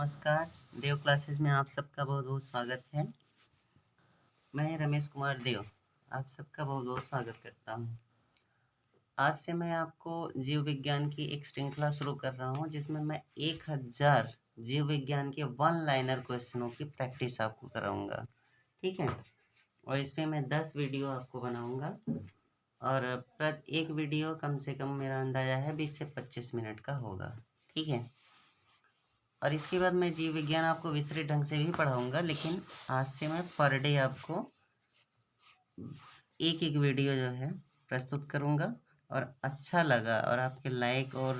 नमस्कार। देव क्लासेस में आप सबका बहुत बहुत स्वागत है। मैं रमेश कुमार देव आप सबका बहुत बहुत स्वागत करता हूँ। आज से मैं आपको जीव विज्ञान की एक श्रृंखला शुरू कर रहा हूँ जिसमें मैं 1000 जीव विज्ञान के वन लाइनर क्वेश्चनों की प्रैक्टिस आपको कराऊंगा। ठीक है, और इसमें मैं 10 वीडियो आपको बनाऊंगा और एक वीडियो कम से कम मेरा अंदाजा है 20 से 25 मिनट का होगा। ठीक है, और इसके बाद मैं जीव विज्ञान आपको विस्तृत ढंग से भी पढ़ाऊंगा, लेकिन आज से मैं पर डे आपको एक एक वीडियो जो है प्रस्तुत करूंगा। और अच्छा लगा और आपके लाइक और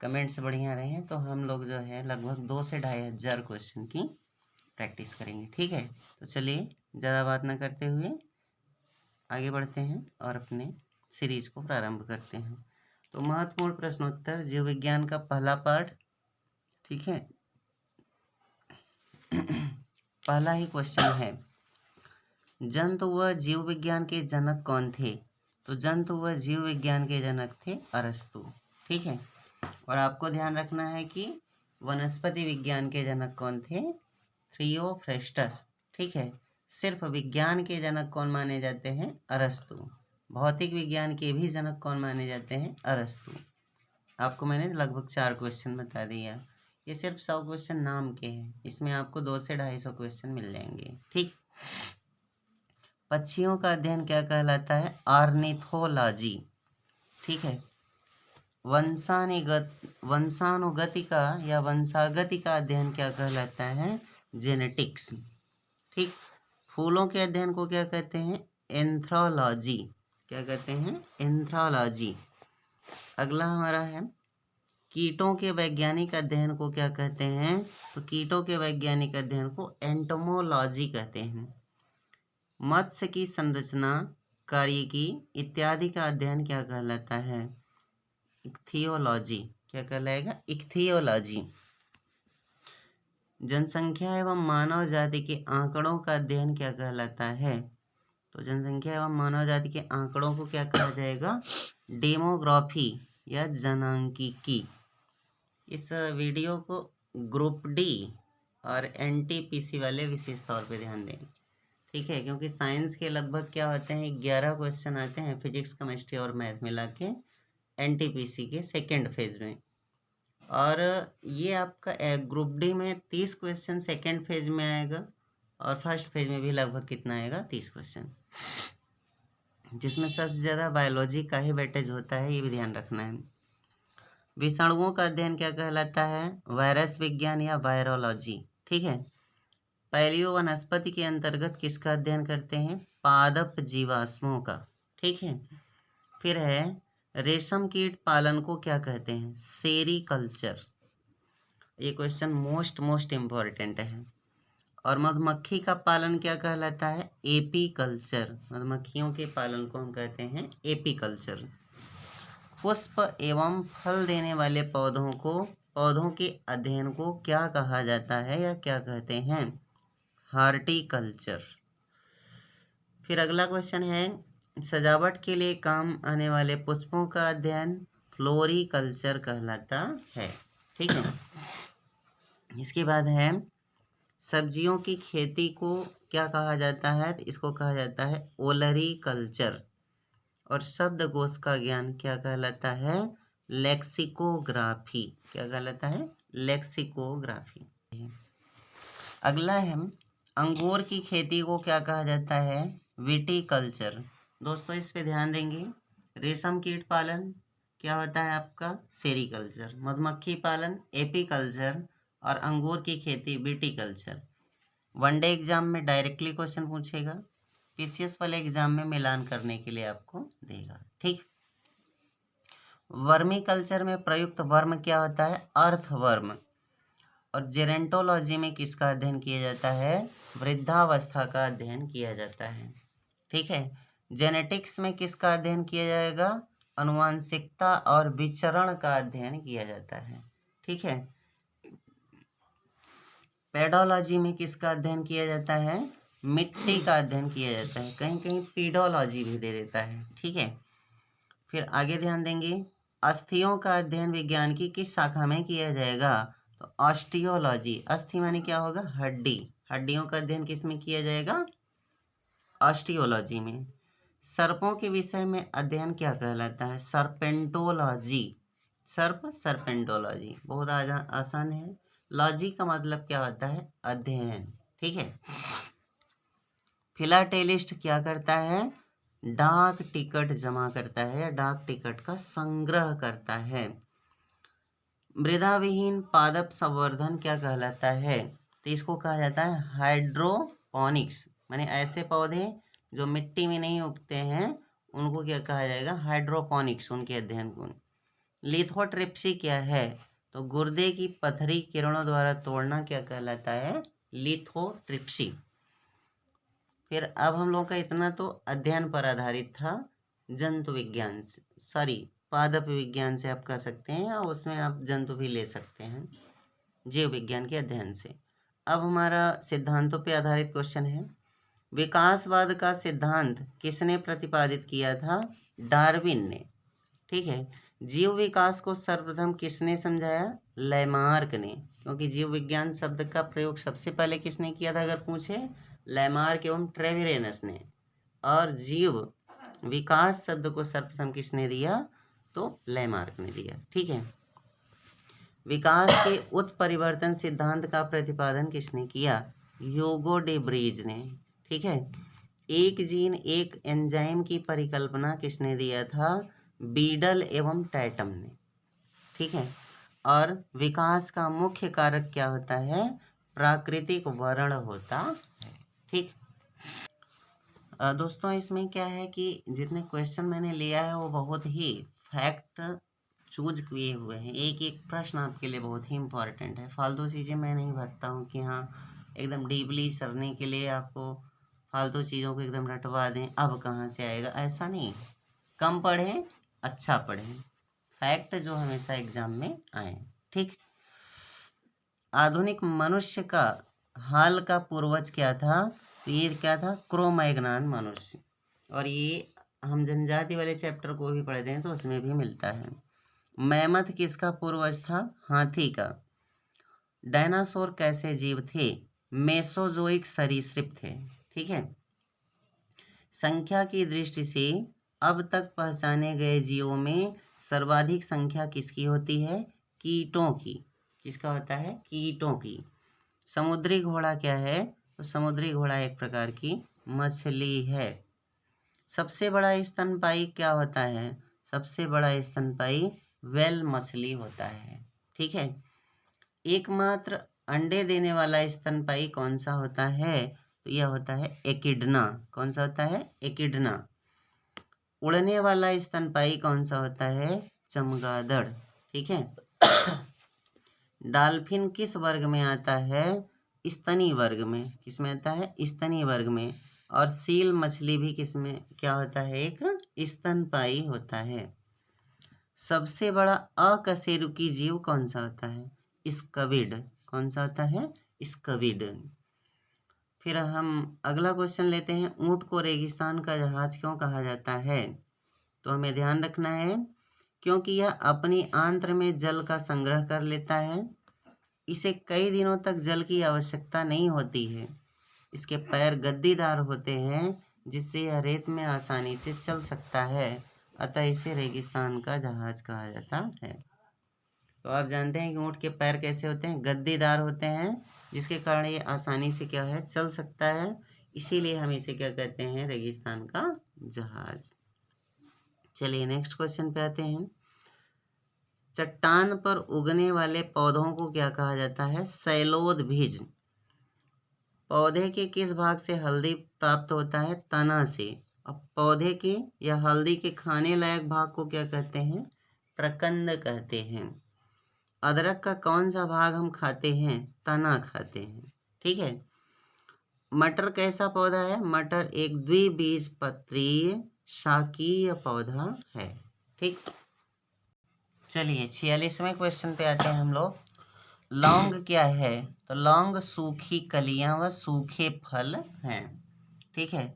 कमेंट्स बढ़िया रहे तो हम लोग जो है लगभग 2 से 2500 क्वेश्चन की प्रैक्टिस करेंगे। ठीक है, तो चलिए ज़्यादा बात ना करते हुए आगे बढ़ते हैं और अपने सीरीज को प्रारंभ करते हैं। तो महत्वपूर्ण प्रश्नोत्तर जीव विज्ञान का पहला पार्ट। ठीक है, पहला ही क्वेश्चन है, जंतु व जीव विज्ञान के जनक कौन थे? तो जंतु व जीव विज्ञान के जनक थे अरस्तु। ठीक है, और आपको ध्यान रखना है कि वनस्पति विज्ञान के जनक कौन थे? थियोफ्रेस्टस। ठीक है, सिर्फ विज्ञान के जनक कौन माने जाते हैं? अरस्तु। भौतिक विज्ञान के भी जनक कौन माने जाते हैं? अरस्तु। आपको मैंने लगभग 4 क्वेश्चन बता दिया। ये सिर्फ 100 क्वेश्चन नाम के हैं, इसमें आपको 2 से 250 क्वेश्चन मिल जाएंगे। ठीक, पक्षियों का अध्ययन क्या कहलाता है? ऑर्निथोलॉजी। ठीक है, वंशानुगति का या वंशागति का अध्ययन क्या कहलाता है? जेनेटिक्स। ठीक, फूलों के अध्ययन को क्या कहते हैं? एंथ्रोलॉजी। क्या कहते हैं? एंथ्रोलॉजी। अगला हमारा है, कीटों के वैज्ञानिक अध्ययन को क्या कहते हैं? तो कीटों के वैज्ञानिक अध्ययन को एंटोमोलॉजी कहते हैं। मत्स्य की संरचना, कार्यकी इत्यादि का अध्ययन क्या कहलाता है? इक्थियोलॉजी। क्या कहलाएगा? इक्थियोलॉजी। जनसंख्या एवं मानव जाति के आंकड़ों का अध्ययन क्या कहलाता है? तो जनसंख्या एवं मानव जाति के आंकड़ों को क्या कहा जाएगा? डेमोग्राफी या जनांकीकी। इस वीडियो को ग्रुप डी और एनटीपीसी वाले विशेष तौर पे ध्यान दें। ठीक है, क्योंकि साइंस के लगभग क्या होते हैं 11 क्वेश्चन आते हैं फिजिक्स, केमिस्ट्री और मैथ मिला के एनटीपीसी के सेकेंड फेज में। और ये आपका ग्रुप डी में 30 क्वेश्चन सेकेंड फेज में आएगा और फर्स्ट फेज में भी लगभग कितना आएगा? 30 क्वेश्चन, जिसमें सबसे ज़्यादा बायोलॉजी का ही वेटेज होता है, ये भी ध्यान रखना है। विषाणुओं का अध्ययन क्या कहलाता है? वायरस विज्ञान या वायरोलॉजी। ठीक है, पैलियो वनस्पति के अंतर्गत किसका अध्ययन करते हैं? पादप जीवाश्मों का। ठीक है, फिर है रेशम कीट पालन को क्या कहते हैं? सेरीकल्चर। ये क्वेश्चन मोस्ट इम्पॉर्टेंट है। और मधुमक्खी का पालन क्या कहलाता है? एपीकल्चर। मधुमक्खियों के पालन को हम कहते हैं एपीकल्चर। पुष्प एवं फल देने वाले पौधों के अध्ययन को क्या कहा जाता है या क्या कहते हैं? हार्टिकल्चर। फिर अगला क्वेश्चन है, सजावट के लिए काम आने वाले पुष्पों का अध्ययन फ्लोरिकल्चर कहलाता है। ठीक है, इसके बाद है, सब्जियों की खेती को क्या कहा जाता है? इसको कहा जाता है ओलरीकल्चर। और शब्दकोश का ज्ञान क्या कहलाता है? लेक्सिकोग्राफी। क्या कहलाता है? लेक्सिकोग्राफी। अगला है, अंगूर की खेती को क्या कहा जाता है? विटिकल्चर। दोस्तों इस पे ध्यान देंगे। रेशम कीट पालन क्या होता है आपका? सेरीकल्चर। मधुमक्खी पालन एपीकल्चर और अंगूर की खेती विटिकल्चर। वनडे एग्जाम में डायरेक्टली क्वेश्चन पूछेगा, पीसीएस वाले एग्जाम में मिलान करने के लिए आपको देगा। ठीक, वर्मी कल्चर में प्रयुक्त वर्म क्या होता है? अर्थवर्म। और जेरेंटोलॉजी में किसका अध्ययन किया जाता है? वृद्धावस्था का अध्ययन किया जाता है। ठीक है, जेनेटिक्स में किसका अध्ययन किया जाएगा? अनुवांशिकता और विचरण का अध्ययन किया जाता है। ठीक है, पेडोलॉजी में किसका अध्ययन किया जाता है? मिट्टी का अध्ययन किया जाता है। कहीं कहीं पीडोलॉजी भी दे देता है। ठीक है, फिर आगे ध्यान देंगे, अस्थियों का अध्ययन विज्ञान की किस शाखा में किया जाएगा? तो ऑस्टियोलॉजी, अस्थि माने क्या होगा, हड्डी, हड्डियों का अध्ययन किस में किया जाएगा, ऑस्टियोलॉजी में। सर्पों के विषय में अध्ययन क्या कहलाता है, सर्पेंटोलॉजी, सर्प सर्पेंटोलॉजी, बहुत आसान है। लॉजी का मतलब क्या होता है, अध्ययन, ठीक है। फिलाटेलिस्ट क्या करता है, डाक टिकट जमा करता है या डाक टिकट का संग्रह करता है। मृदा विहीन पादप संवर्धन क्या कहलाता है, तो इसको कहा जाता है हाइड्रोपोनिक्स, माने ऐसे पौधे जो मिट्टी में नहीं उगते हैं उनको क्या कहा जाएगा, हाइड्रोपोनिक्स, उनके अध्ययन को। लिथोट्रिप्सी क्या है, तो गुर्दे की पथरी किरणों द्वारा तोड़ना क्या कहलाता है, लिथोट्रिप्सी। फिर अब हम लोग का इतना तो अध्ययन पर आधारित था, जंतु विज्ञान से, सॉरी पादप विज्ञान से आप कह सकते हैं, और उसमें आप जंतु भी ले सकते हैं, जीव विज्ञान के अध्ययन से। अब हमारा सिद्धांतों पे आधारित क्वेश्चन है, विकासवाद का सिद्धांत किसने प्रतिपादित किया था, डार्विन ने, ठीक है। जीव विकास को सर्वप्रथम किसने समझाया, लैमार्क ने, क्योंकि जीव विज्ञान शब्द का प्रयोग सबसे पहले किसने किया था अगर पूछे, लैमार्क एवं ट्रेविरेनस ने। और जीव विकास शब्द को सर्वप्रथम किसने दिया, तो लैमार्क ने दिया, ठीक है। विकास के उत्परिवर्तन सिद्धांत का प्रतिपादन किसने किया, ह्यूगो डे ब्रीज ने, ठीक है। एक जीन एक एंजाइम की परिकल्पना किसने दिया था, बीडल एवं टैटम ने, ठीक है। और विकास का मुख्य कारक क्या होता है, प्राकृतिक वर्ण होता है, ठीक। दोस्तों इसमें क्या है कि जितने क्वेश्चन मैंने लिया है वो बहुत ही फैक्ट चूज किए हुए हैं, एक एक प्रश्न आपके लिए बहुत ही इम्पोर्टेंट है। फालतू चीज़ें मैं नहीं भरता हूँ कि हाँ एकदम डीपली सरने के लिए आपको फालतू चीज़ों को एकदम रटवा दें, अब कहाँ से आएगा, ऐसा नहीं। कम पढ़ें, अच्छा पढ़ें, फैक्ट जो हमेशा एग्जाम में आए, ठीक। आधुनिक मनुष्य का हाल का पूर्वज क्या था, तो ये क्या था, क्रो-मैग्नान मनुष्य, और ये हम जनजाति वाले चैप्टर को भी पढ़ते हैं तो उसमें भी मिलता है। मैमथ किसका पूर्वज था, हाथी का। डायनासोर कैसे जीव थे, मेसोजोइक सरीसृप थे, ठीक है। संख्या की दृष्टि से अब तक पहचाने गए जीवों में सर्वाधिक संख्या किसकी होती है, कीटों की, किसका होता है, कीटों की। समुद्री घोड़ा क्या है, तो समुद्री घोड़ा एक प्रकार की मछली है। सबसे बड़ा स्तनपायी क्या होता है, सबसे बड़ा स्तनपायी व्हेल मछली होता है, ठीक है। एकमात्र अंडे देने वाला स्तनपायी कौन सा होता है, तो यह होता है एकिडना, कौन सा होता है, एकिडना। उड़ने वाला स्तनपायी कौन सा होता है, चमगादड़, ठीक है। डॉल्फिन किस वर्ग में आता है, स्तनी वर्ग में, किस में आता है, स्तनी वर्ग में। और सील मछली भी किस में क्या होता है, एक स्तनपायी होता है। सबसे बड़ा अकशेरुकी जीव कौन सा होता है, स्क्विड, कौन सा होता है, स्क्विड। फिर हम अगला क्वेश्चन लेते हैं, ऊंट को रेगिस्तान का जहाज क्यों कहा जाता है, तो हमें ध्यान रखना है क्योंकि यह अपनी आंत्र में जल का संग्रह कर लेता है, इसे कई दिनों तक जल की आवश्यकता नहीं होती है, इसके पैर गद्दीदार होते हैं जिससे यह रेत में आसानी से चल सकता है, अतः इसे रेगिस्तान का जहाज कहा जाता है। तो आप जानते हैं कि ऊँट के पैर कैसे होते हैं, गद्दीदार होते हैं, जिसके कारण ये आसानी से क्या है, चल सकता है, इसीलिए हम इसे क्या कहते हैं, रेगिस्तान का जहाज। चलिए नेक्स्ट क्वेश्चन पे आते हैं। चट्टान पर उगने वाले पौधों को क्या कहा जाता है, शैलोदभिज। पौधे के किस भाग से हल्दी प्राप्त होता है, तना से। अब पौधे के या हल्दी के खाने लायक भाग को क्या कहते हैं, प्रकंद कहते हैं। अदरक का कौन सा भाग हम खाते हैं, तना खाते हैं, ठीक है। मटर कैसा पौधा है, मटर एक द्विबीजपत्रीय शाकीय पौधा है, ठीक। चलिए 46वें क्वेश्चन पे आते हैं हम लोग। लौंग क्या है, तो लौंग सूखी कलियां व सूखे फल हैं, ठीक है।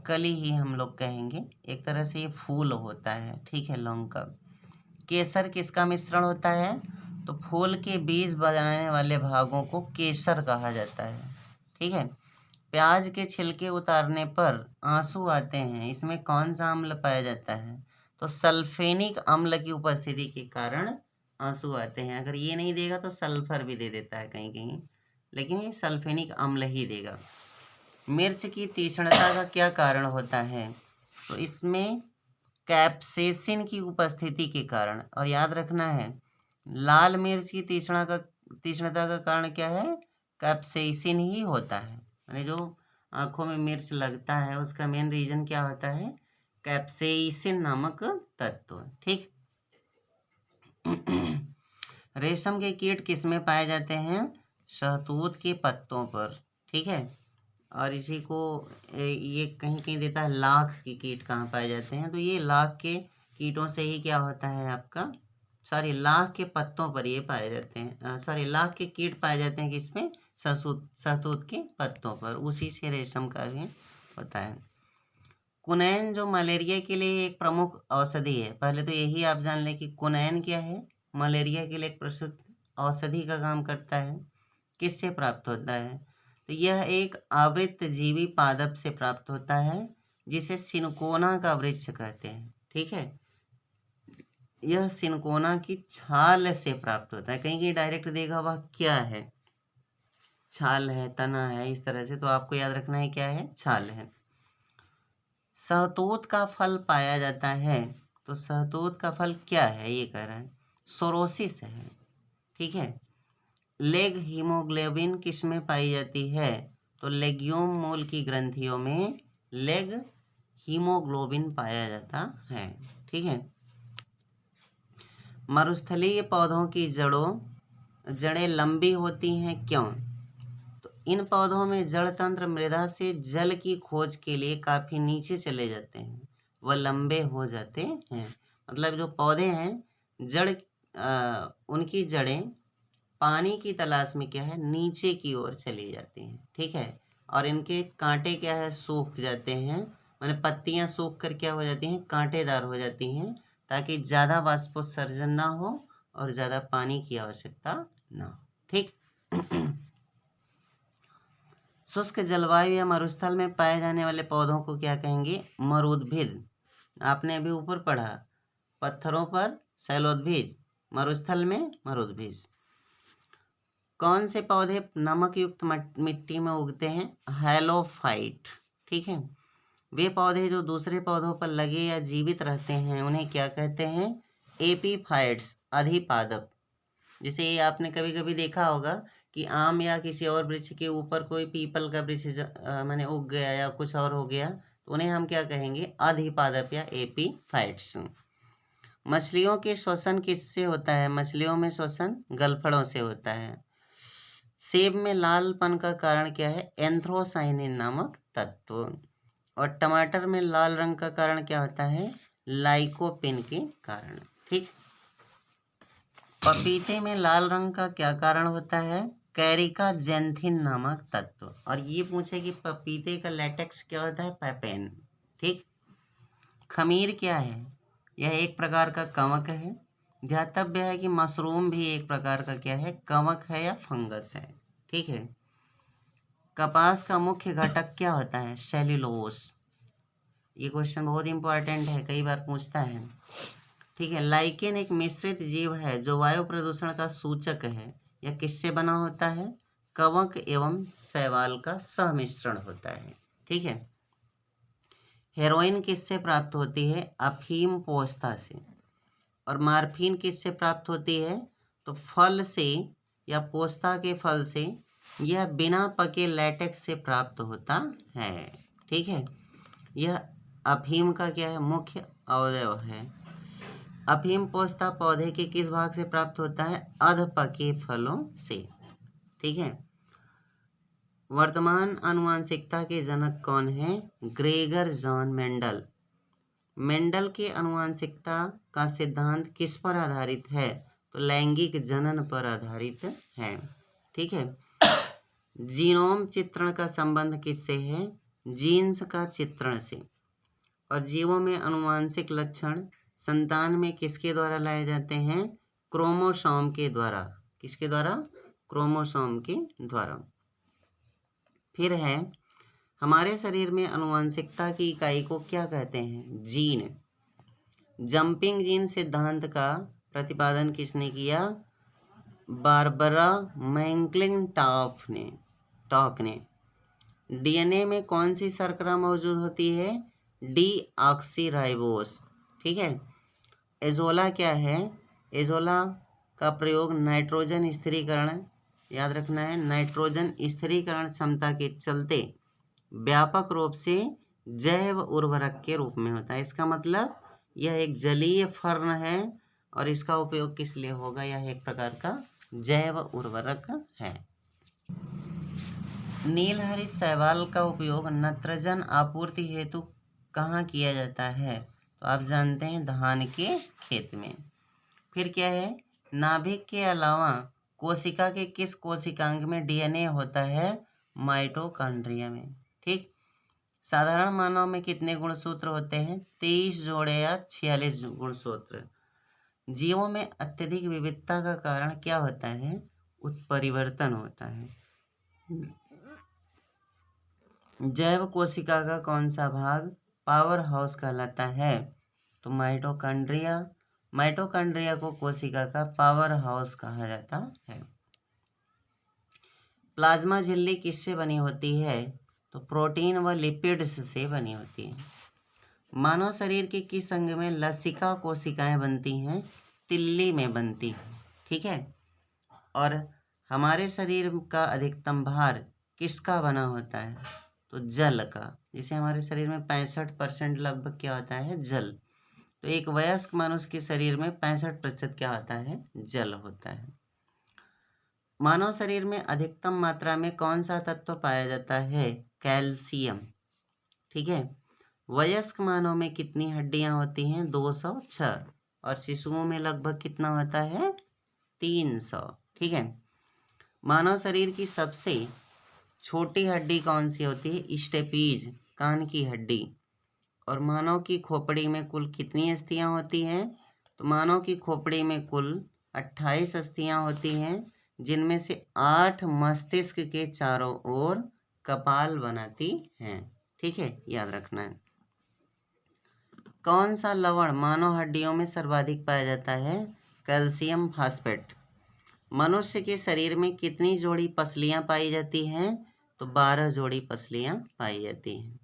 कली ही हम लोग कहेंगे, एक तरह से ये फूल होता है, ठीक है, लौंग का। केसर किसका मिश्रण होता है, तो फूल के बीज बनाने वाले भागों को केसर कहा जाता है। ठीक है। प्याज के छिलके उतारने पर आंसू आते हैं, इसमें कौन सा अम्ल पाया जाता है? तो सल्फेनिक अम्ल की उपस्थिति के कारण आंसू आते हैं। अगर ये नहीं देगा तो सल्फर भी दे देता है कहीं कहीं, लेकिन ये सल्फेनिक अम्ल ही देगा। मिर्च की तीक्ष्णता का क्या कारण होता है? तो इसमें कैप्सेसिन की उपस्थिति के कारण। और याद रखना है, लाल मिर्च की तीक्ष्णता का कारण क्या है? कैप्सेसिन ही होता है। यानी जो आंखों में मिर्च लगता है उसका मेन रीजन क्या होता है? कैप्सेसिन नामक तत्व। ठीक। रेशम के कीट किस में पाए जाते हैं? शहतूत के पत्तों पर। ठीक है। और इसी को ये कहीं कहीं देता है लाख के कीट कहाँ पाए जाते हैं, तो ये लाख के कीटों से ही क्या होता है आपका, लाख के पत्तों पर ये पाए जाते हैं, लाख के कीट पाए जाते हैं किसमें? शहतूत के पत्तों पर, उसी से रेशम का भी होता है। कुनैन जो मलेरिया के लिए एक प्रमुख औषधि है, पहले तो यही आप जान लें कि कुनैन क्या है। मलेरिया के लिए एक प्रसिद्ध औषधि का काम करता है। किससे प्राप्त होता है? तो यह एक आवृतजीवी पादप से प्राप्त होता है, जिसे सिनकोना का वृक्ष कहते हैं। ठीक है। यह सिनकोना की छाल से प्राप्त होता है। कहीं कहीं डायरेक्ट देखा वह क्या है, छाल है, तना है, इस तरह से। तो आपको याद रखना है क्या है? छाल है। शहतूत का फल पाया जाता है, तो शहतूत का फल क्या है? ये कह रहा है सोरोसिस है। ठीक है। लेग हीमोग्लोबिन किस में पाई जाती है? तो लेग्यूम मूल की ग्रंथियों में लेग हीमोग्लोबिन पाया जाता है। ठीक है। मरुस्थलीय पौधों की जड़ें लंबी होती हैं, क्यों? तो इन पौधों में जड़ तंत्र मृदा से जल की खोज के लिए काफी नीचे चले जाते हैं, वह लंबे हो जाते हैं। मतलब जो पौधे हैं, उनकी जड़ें पानी की तलाश में क्या है? नीचे की ओर चली जाती हैं। ठीक है। और इनके कांटे क्या है? सूख जाते हैं, माने पत्तियां सूख कर क्या हो जाती हैं? कांटेदार हो जाती हैं, ताकि ज़्यादा वाष्पोत्सर्जन ना हो और ज़्यादा पानी की आवश्यकता ना हो। ठीक। शुष्क जलवायु या मरुस्थल में पाए जाने वाले पौधों को क्या कहेंगे? मरुद्भिद। आपने अभी ऊपर पढ़ा, पत्थरों पर शैलोद्भिज, मरुस्थल में मरुद्भिज। कौन से पौधे नमक युक्त मिट्टी में उगते हैं? हैलोफाइट। ठीक है। वे पौधे जो दूसरे पौधों पर लगे या जीवित रहते हैं उन्हें क्या कहते हैं? एपीफाइट्स, अधिपादप। जैसे ये आपने कभी कभी देखा होगा कि आम या किसी और वृक्ष के ऊपर कोई पीपल का वृक्ष माने उग गया या कुछ और हो गया, तो उन्हें हम क्या कहेंगे? अधिपादप या एपीफाइट्स। मछलियों के श्वसन किससे होता है? मछलियों में श्वसन गलफड़ों से होता है। सेब में लालपन का कारण क्या है? एंथ्रोसाइनिन नामक तत्व। और टमाटर में लाल रंग का कारण क्या होता है? लाइकोपिन के कारण। ठीक। पपीते में लाल रंग का क्या कारण होता है? कैरिका जेंथिन नामक तत्व। और ये पूछे कि पपीते का लेटेक्स क्या होता है? पैपेन। ठीक। खमीर क्या है? यह एक प्रकार का कवक है। ध्यातव्य है कि मशरूम भी एक प्रकार का क्या है? कवक है या फंगस है। ठीक है। कपास का मुख्य घटक क्या होता है? सेल्यूलोस। ये क्वेश्चन बहुत इंपॉर्टेंट है, कई बार पूछता है। ठीक है। लाइकेन एक मिश्रित जीव है जो वायु प्रदूषण का सूचक है। यह किससे बना होता है? कवक एवं शैवाल का सम्मिश्रण होता है। ठीक है। हेरोइन किससे प्राप्त होती है? अफीम पोस्ता से। और मार्फिन किससे प्राप्त होती है? तो फल से या पोस्ता के फल से। यह बिना पके लेटेक्स से प्राप्त होता है। ठीक है। यह अफीम का क्या है? मुख्य अवयव है। अफीम पोस्ता पौधे के किस भाग से प्राप्त होता है? अधपके फलों से। ठीक है। वर्तमान आनुवंशिकता के जनक कौन है? Gregor John Mendel. मेंडल के आनुवंशिकता का सिद्धांत किस पर आधारित है? तो लैंगिक जनन पर आधारित है। ठीक है। जीनोम चित्रण का संबंध किससे है? जीन्स का चित्रण से। और जीवों में आनुवंशिक लक्षण संतान में किसके द्वारा लाए जाते हैं? क्रोमोसोम के द्वारा। किसके द्वारा? क्रोमोसोम के द्वारा। फिर है हमारे शरीर में आनुवंशिकता की इकाई को क्या कहते हैं? जीन। जंपिंग जीन सिद्धांत का प्रतिपादन किसने किया? बारबरा मैक्लिंटॉक ने। डीएनए में कौन सी शर्करा मौजूद होती है? डीऑक्सीराइबोस। ठीक है। एजोला क्या है? एजोला का प्रयोग नाइट्रोजन स्थिरीकरण, याद रखना है, नाइट्रोजन स्थिरीकरण क्षमता के चलते व्यापक रूप से जैव उर्वरक के रूप में होता है। इसका मतलब यह एक जलीय फर्न है और इसका उपयोग किस लिए होगा? यह एक प्रकार का जैव उर्वरक है। नीलहरित शैवाल का उपयोग नत्रजन आपूर्ति हेतु कहाँ किया जाता है? तो आप जानते हैं धान के खेत में। फिर क्या है? नाभिक के अलावा कोशिका के किस कोशिकांग में डीएनए होता है? माइटोकॉन्ड्रिया में। ठीक। साधारण मानव में कितने गुणसूत्र होते हैं? 23 जोड़े या 46 गुणसूत्र। जीवों में अत्यधिक विविधता का कारण क्या होता है? उत्परिवर्तन होता है। जैव कोशिका का कौन सा भाग पावर हाउस कहलाता है? तो माइटोकॉन्ड्रिया। माइटोकॉन्ड्रिया को कोशिका का पावर हाउस कहा जाता है। प्लाज्मा झिल्ली किससे बनी होती है? तो प्रोटीन व लिपिड्स से बनी होती है। मानव शरीर के किस अंग में लसिका कोशिकाएं बनती हैं? तिल्ली में बनती है। ठीक है। और हमारे शरीर का अधिकतम भार किसका बना होता है? तो जल का। जिसे हमारे शरीर में 65% लगभग क्या होता है? जल। तो एक वयस्क मनुष्य के शरीर में 65% क्या होता है? जल होता है। मानव शरीर में अधिकतम मात्रा में कौन सा तत्व पाया जाता है? कैल्शियम। ठीक है। वयस्क मानव में कितनी हड्डियां होती हैं? 206। और शिशुओं में लगभग कितना होता है? 300। ठीक है। मानव शरीर की सबसे छोटी हड्डी कौन सी होती है? स्टेपीज, कान की हड्डी। और मानव की खोपड़ी में कुल कितनी अस्थियां होती हैं? तो मानव की खोपड़ी में कुल 28 अस्थियां होती हैं, जिनमें से 8 मस्तिष्क के चारों ओर कपाल बनाती हैं। ठीक है, याद रखना है। कौन सा लवण मानव हड्डियों में सर्वाधिक पाया जाता है? Calcium phosphate. मनुष्य के शरीर में कितनी जोड़ी पसलियां पाई जाती हैं? तो 12 जोड़ी पसलियां पाई जाती हैं।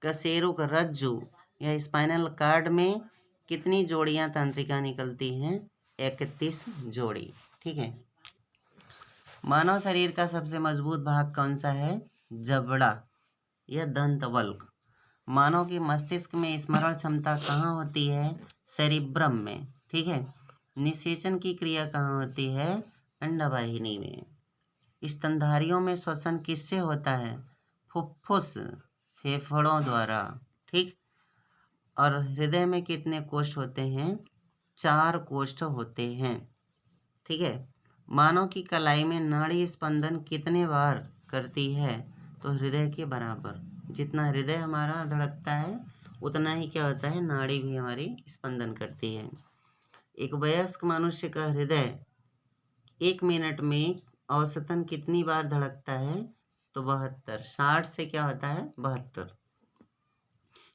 कशेरुक रज्जु या स्पाइनल कार्ड में कितनी जोड़ियां तंत्रिका निकलती हैं? 31 जोड़ी। ठीक है। मानव शरीर का सबसे मजबूत भाग कौन सा है? जबड़ा या दंतवल्क। मानव के मस्तिष्क में स्मरण क्षमता कहाँ होती है? सेरिब्रम में। ठीक है। निषेचन की क्रिया कहाँ होती है? अंडवाहिनी में। स्तनधारियों में श्वसन किससे होता है? फुफ्फुस, फेफड़ों द्वारा। ठीक। और हृदय में कितने कोष्ठ होते हैं? 4 कोष्ठ होते हैं। ठीक है। मानव की कलाई में नाड़ी स्पंदन कितने बार करती है? तो हृदय के बराबर। जितना हृदय हमारा धड़कता है उतना ही क्या होता है? नाड़ी भी हमारी स्पंदन करती है। एक वयस्क मनुष्य का हृदय 1 मिनट में औसतन कितनी बार धड़कता है? तो 72। 60 से क्या होता है? 72।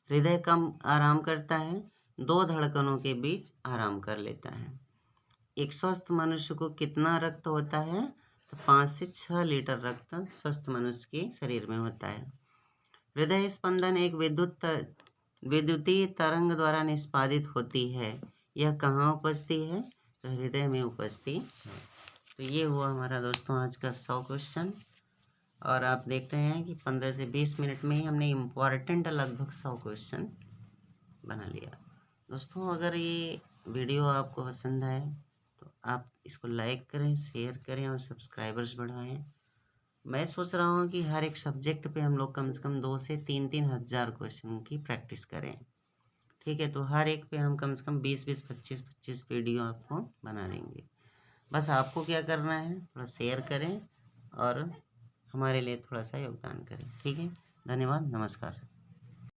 हृदय कम आराम करता है, 2 धड़कनों के बीच आराम कर लेता है। एक स्वस्थ मनुष्य को कितना रक्त होता है? तो 5 से 6 लीटर रक्त स्वस्थ मनुष्य के शरीर में होता है। हृदय स्पंदन एक विद्युतीय तरंग द्वारा निष्पादित होती है। यह कहाँ उपजती है? तो हृदय में उपजती है। तो ये हुआ हमारा दोस्तों आज का 100 क्वेश्चन। और आप देखते हैं कि 15 से 20 मिनट में ही हमने इम्पॉर्टेंट लगभग 100 क्वेश्चन बना लिया। दोस्तों अगर ये वीडियो आपको पसंद आए तो आप इसको लाइक करें, शेयर करें और सब्सक्राइबर्स बढ़ाएं। मैं सोच रहा हूँ कि हर एक सब्जेक्ट पे हम लोग कम से कम 2 से 3 हज़ार क्वेश्चन की प्रैक्टिस करें। ठीक है। तो हर एक पे हम कम से कम 20 25 वीडियो आपको बना देंगे। बस आपको क्या करना है? थोड़ा शेयर करें और हमारे लिए थोड़ा सा योगदान करें। ठीक है। धन्यवाद। नमस्कार।